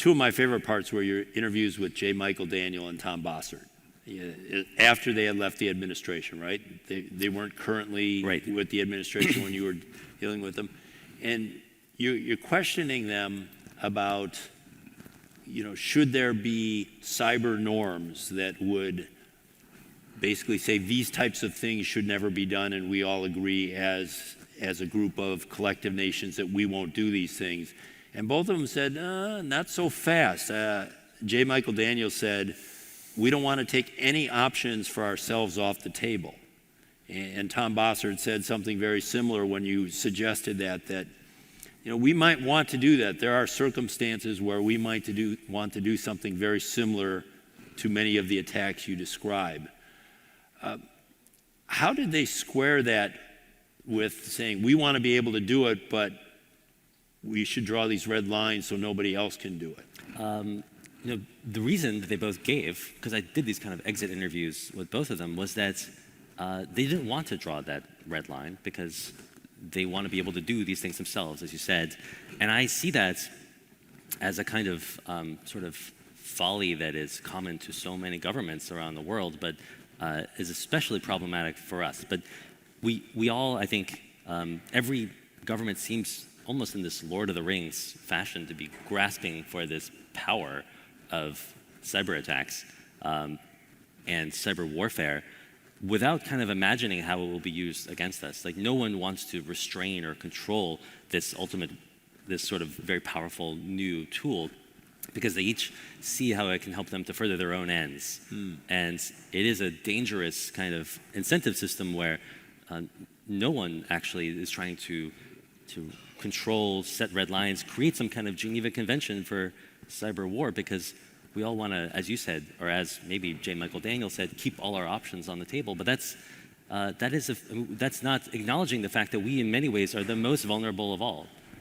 two of my favorite parts were your interviews with J. Michael Daniel and Tom Bossert. After they had left the administration, right? They weren't currently with the administration when you were dealing with them. And you're questioning them about, should there be cyber norms that would basically say these types of things should never be done, and we all agree as a group of collective nations that we won't do these things. And both of them said, not so fast. J. Michael Daniel said, we don't want to take any options for ourselves off the table. And Tom Bossert said something very similar when you suggested that we might want to do that. There are circumstances where we might want to do something very similar to many of the attacks you describe. How did they square that with saying, we want to be able to do it, but we should draw these red lines so nobody else can do it? The reason that they both gave, because I did these kind of exit interviews with both of them, was that they didn't want to draw that red line because they want to be able to do these things themselves, as you said. And I see that as a kind of sort of folly that is common to so many governments around the world, but is especially problematic for us. But we all, I think, every government seems almost in this Lord of the Rings fashion to be grasping for this power of cyber attacks and cyber warfare without kind of imagining how it will be used against us. Like, no one wants to restrain or control this sort of very powerful new tool, because they each see how it can help them to further their own ends. And it is a dangerous kind of incentive system where no one actually is trying to control, set red lines, create some kind of Geneva Convention for cyber war, because we all want to, as you said, or as maybe J. Michael Daniel said, keep all our options on the table. But that's not acknowledging the fact that we, in many ways, are the most vulnerable of all.